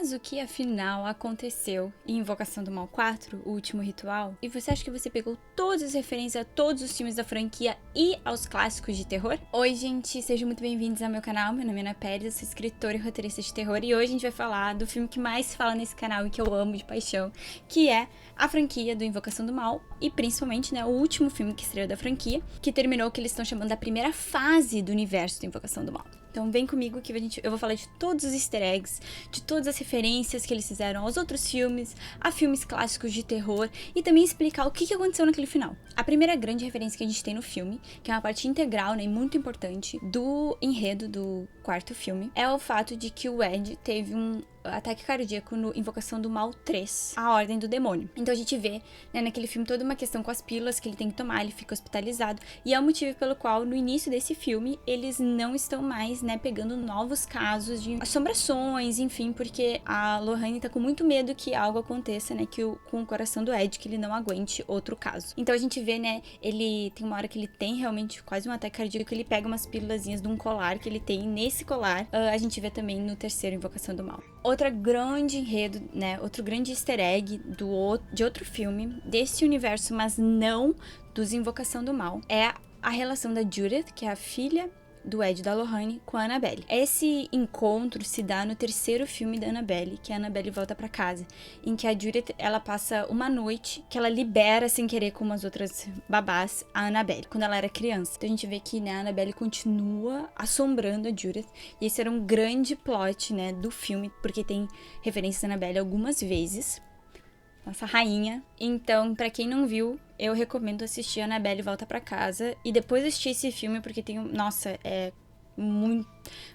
Mas o que afinal aconteceu em Invocação do Mal 4, o último ritual? E você acha que você pegou todas as referências a todos os filmes da franquia e aos clássicos de terror? Oi, gente, sejam muito bem-vindos ao meu canal. Meu nome é Ana Pérez, eu sou escritora e roteirista de terror e hoje a gente vai falar do filme que mais se fala nesse canal e que eu amo de paixão, que é a franquia do Invocação do Mal e principalmente, né, o último filme que estreou da franquia, que terminou o que eles estão chamando da primeira fase do universo do Invocação do Mal. Então vem comigo que eu vou falar de todos os easter eggs, de todas as referências que eles fizeram aos outros filmes, a filmes clássicos de terror e também explicar o que aconteceu naquele final. A primeira grande referência que a gente tem no filme, que é uma parte integral, né, e muito importante do enredo do quarto filme, é o fato de que o Ed teve um ataque cardíaco no Invocação do Mal 3, a Ordem do Demônio. Então a gente vê, né, naquele filme toda uma questão com as pílulas que ele tem que tomar, ele fica hospitalizado, e é o motivo pelo qual no início desse filme eles não estão mais, né, pegando novos casos de assombrações, enfim, porque a Lorraine tá com muito medo que algo aconteça, né, com o coração do Ed, que ele não aguente outro caso. Então a gente vê, né, ele tem uma hora que ele tem realmente quase um ataque cardíaco, ele pega umas pílulazinhas de um colar que ele tem nesse colar, a gente vê também no terceiro Invocação do Mal. Outra grande enredo, né, outro grande easter egg de outro filme, desse universo, mas não dos Invocação do Mal, é a relação da Judith, que é a filha do Ed e da Lorraine, com a Annabelle. Esse encontro se dá no terceiro filme da Annabelle, que a Annabelle volta pra casa, em que a Judith, ela passa uma noite que ela libera sem querer, como as outras babás, a Annabelle, quando ela era criança. Então a gente vê que, né, a Annabelle continua assombrando a Judith, e esse era um grande plot, né, do filme, porque tem referências a Annabelle algumas vezes, nossa rainha. Então, pra quem não viu, eu recomendo assistir a Annabelle Volta Pra Casa e depois assistir esse filme, porque tem, nossa,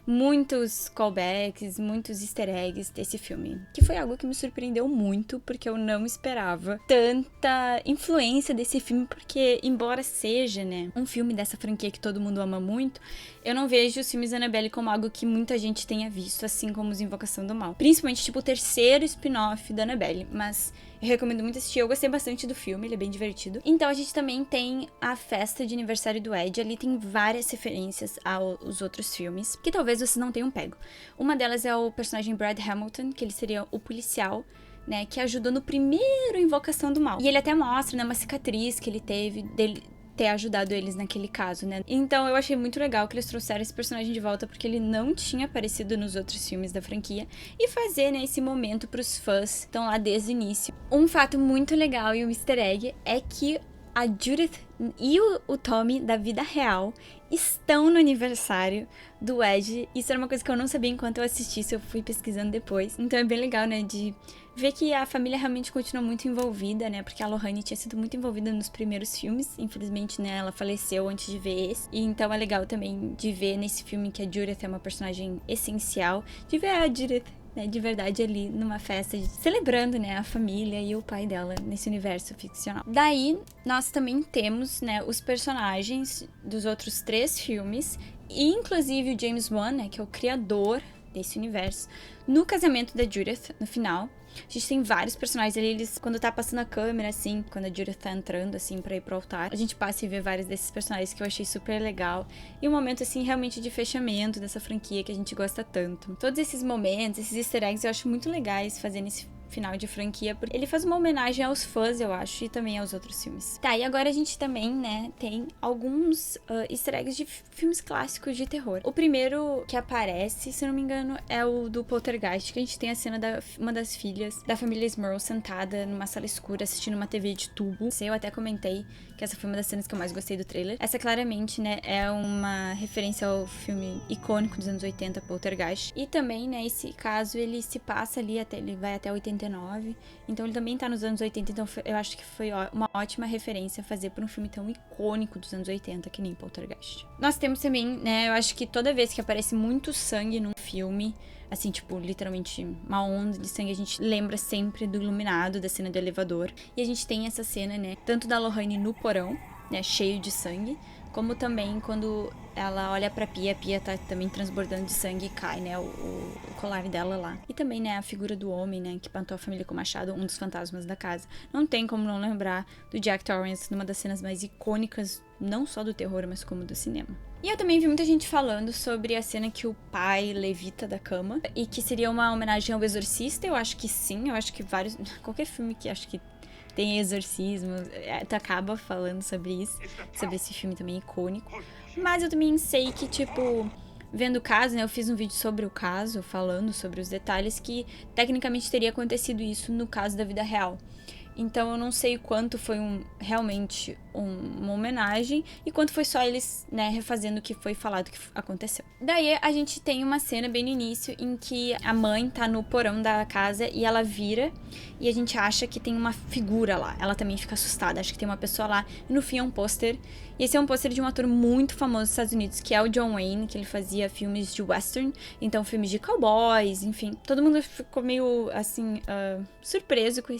muitos callbacks, muitos easter eggs desse filme, que foi algo que me surpreendeu muito, porque eu não esperava tanta influência desse filme, porque embora seja, né, um filme dessa franquia que todo mundo ama muito, eu não vejo os filmes da Annabelle como algo que muita gente tenha visto, assim como os Invocação do Mal, principalmente tipo o terceiro spin-off da Annabelle, mas eu recomendo muito assistir, eu gostei bastante do filme, ele é bem divertido. Então a gente também tem a festa de aniversário do Ed, ali tem várias referências aos outros filmes, que talvez vocês não tenham pego. Uma delas é o personagem Brad Hamilton, que ele seria o policial, né, que ajudou no primeiro Invocação do Mal. E ele até mostra, né, uma cicatriz que ele teve dele ter ajudado eles naquele caso, né? Então eu achei muito legal que eles trouxeram esse personagem de volta, porque ele não tinha aparecido nos outros filmes da franquia, e fazer, né, esse momento pros fãs que estão lá desde o início. Um fato muito legal e um easter egg é que a Judith e o Tommy da vida real estão no aniversário do Ed. Isso era uma coisa que eu não sabia enquanto eu assistisse, eu fui pesquisando depois. Então é bem legal, né, de ver que a família realmente continua muito envolvida, né, porque a Lorraine tinha sido muito envolvida nos primeiros filmes, infelizmente, né, ela faleceu antes de ver esse. E então é legal também de ver nesse filme que a Judith é uma personagem essencial, de ver a Judith, né, de verdade ali numa festa, celebrando, né, a família e o pai dela nesse universo ficcional. Daí, nós também temos, né, os personagens dos outros 3 filmes, e inclusive o James Wan, né, que é o criador desse universo, no casamento da Judith, no final. A gente tem vários personagens ali, eles, quando tá passando a câmera, assim, quando a Judith tá entrando, assim, pra ir pro altar, a gente passa e vê vários desses personagens que eu achei super legal. E um momento, assim, realmente de fechamento dessa franquia que a gente gosta tanto. Todos esses momentos, esses easter eggs, eu acho muito legais fazer nesse final de franquia, porque ele faz uma homenagem aos fãs, eu acho, e também aos outros filmes. Tá, e agora a gente também, né, tem alguns easter eggs de filmes clássicos de terror. O primeiro que aparece, se eu não me engano, é o do Poltergeist, que a gente tem a cena da uma das filhas da família Smurl sentada numa sala escura assistindo uma TV de tubo. Eu até comentei que essa foi uma das cenas que eu mais gostei do trailer. Essa claramente, né, é uma referência ao filme icônico dos anos 80, Poltergeist. E também, né, esse caso, ele se passa ali ele vai até 89, então ele também tá nos anos 80, então eu acho que foi uma ótima referência fazer pra um filme tão icônico dos anos 80 que nem Poltergeist. Nós temos também, né, eu acho que toda vez que aparece muito sangue num filme, assim, tipo, literalmente uma onda de sangue, a gente lembra sempre do Iluminado, da cena do elevador, e a gente tem essa cena, né, tanto da Lorraine no porão, né, cheio de sangue, como também quando ela olha pra Pia, a Pia tá também transbordando de sangue e cai, né, o colar dela lá. E também, né, a figura do homem, né, que matou a família com o machado, um dos fantasmas da casa. Não tem como não lembrar do Jack Torrance numa das cenas mais icônicas, não só do terror, mas como do cinema. E eu também vi muita gente falando sobre a cena que o pai levita da cama e que seria uma homenagem ao Exorcista. Eu acho que sim, eu acho que vários. Qualquer filme que acho que tem exorcismo, tu acaba falando sobre isso, sobre esse filme também icônico. Mas eu também sei que, tipo, vendo o caso, né, eu fiz um vídeo sobre o caso, falando sobre os detalhes, que tecnicamente teria acontecido isso no caso da vida real. Então eu não sei quanto foi realmente uma homenagem e quanto foi só eles, né, refazendo o que foi falado que aconteceu. Daí a gente tem uma cena bem no início em que a mãe tá no porão da casa e ela vira e a gente acha que tem uma figura lá. Ela também fica assustada, acha que tem uma pessoa lá e no fim é um pôster. E esse é um pôster de um ator muito famoso dos Estados Unidos, que é o John Wayne, que ele fazia filmes de western, então filmes de cowboys, enfim. Todo mundo ficou meio, assim, surpreso com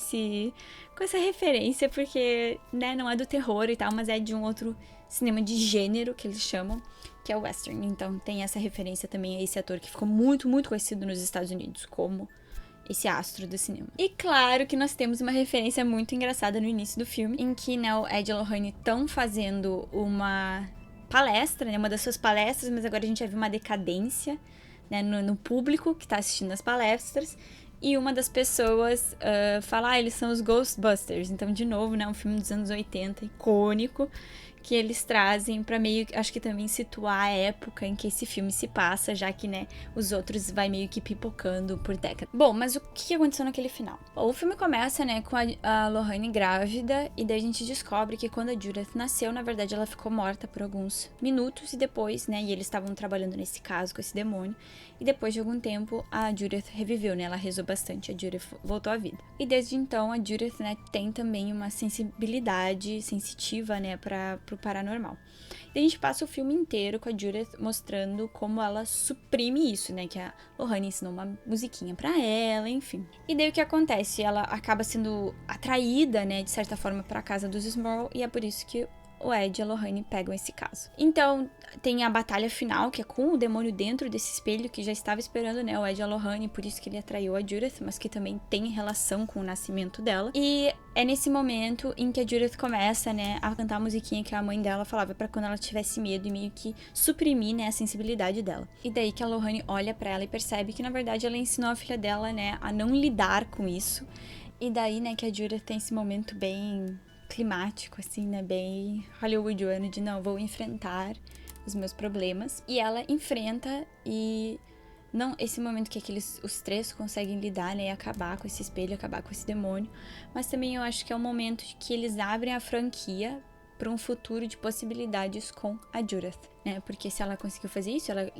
essa referência, porque, né, não é do terror e tal, mas é de um outro cinema de gênero, que eles chamam, que é o western. Então tem essa referência também a esse ator que ficou muito, muito conhecido nos Estados Unidos como esse astro do cinema. E claro que nós temos uma referência muito engraçada no início do filme, em que, né, o Ed e a Lorraine estão fazendo uma palestra, né, uma das suas palestras, mas agora a gente já viu uma decadência, né, no público que tá assistindo as palestras. E uma das pessoas fala, eles são os Ghostbusters. Então, de novo, né, um filme dos anos 80, icônico, que eles trazem pra meio, acho que também situar a época em que esse filme se passa, já que, né, os outros vai meio que pipocando por décadas. Bom, mas o que aconteceu naquele final? Bom, o filme começa, né, com a Lorraine grávida, e daí a gente descobre que quando a Judith nasceu, na verdade, ela ficou morta por alguns minutos, e depois, né, e eles estavam trabalhando nesse caso com esse demônio, e depois de algum tempo, a Judith reviveu, né, ela rezou bastante, a Judith voltou à vida. E desde então, a Judith, né, tem também uma sensibilidade sensitiva, né, pro paranormal. E a gente passa o filme inteiro com a Judith mostrando como ela suprime isso, né? Que a Lorraine ensinou uma musiquinha pra ela, enfim. E daí o que acontece? Ela acaba sendo atraída, né, de certa forma, pra casa dos Small, e é por isso que o Ed e a Lorraine pegam esse caso. Então, tem a batalha final, que é com o demônio dentro desse espelho, que já estava esperando, né, o Ed e a Lorraine, por isso que ele atraiu a Judith, mas que também tem relação com o nascimento dela. E é nesse momento em que a Judith começa, né, a cantar a musiquinha que a mãe dela falava pra quando ela tivesse medo e meio que suprimir, né, a sensibilidade dela. E daí que a Lorraine olha pra ela e percebe que, na verdade, ela ensinou a filha dela, né, a não lidar com isso. E daí, né, que a Judith tem esse momento bem climático, assim, né, bem hollywoodiano de não, vou enfrentar os meus problemas. E ela enfrenta e não esse momento que os três conseguem lidar, né, e acabar com esse espelho, acabar com esse demônio. Mas também eu acho que é um momento de que eles abrem a franquia para um futuro de possibilidades com a Judith, né, porque se ela conseguiu fazer isso, ela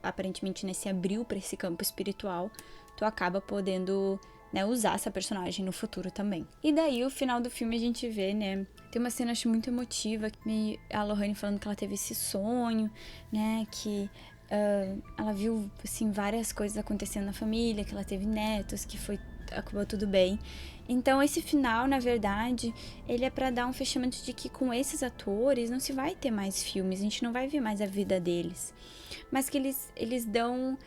aparentemente, né, se abriu para esse campo espiritual, tu acaba podendo, né, usar essa personagem no futuro também. E daí, o final do filme, a gente vê, né, tem uma cena, acho, muito emotiva, a Lorraine falando que ela teve esse sonho, né, que ela viu, assim, várias coisas acontecendo na família, que ela teve netos, que acabou tudo bem. Então, esse final, na verdade, ele é pra dar um fechamento de que com esses atores não se vai ter mais filmes, a gente não vai ver mais a vida deles. Mas que eles dão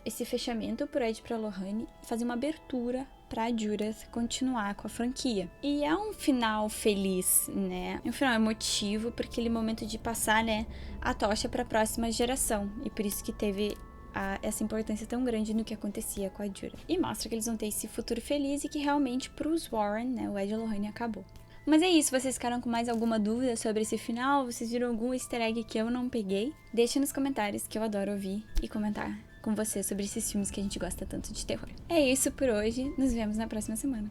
esse fechamento pro Ed e pra Lorraine e fazem uma abertura pra Judith continuar com a franquia. E é um final feliz, né? É um final emotivo, porque aquele momento de passar, né, a tocha pra próxima geração. E por isso que teve essa importância tão grande no que acontecia com a Judith. E mostra que eles vão ter esse futuro feliz e que realmente pros Warren, né, o Ed e a Lorraine acabou. Mas é isso, vocês ficaram com mais alguma dúvida sobre esse final? Vocês viram algum easter egg que eu não peguei? Deixa nos comentários, que eu adoro ouvir e comentar com você sobre esses filmes que a gente gosta tanto de terror. É isso por hoje, nos vemos na próxima semana.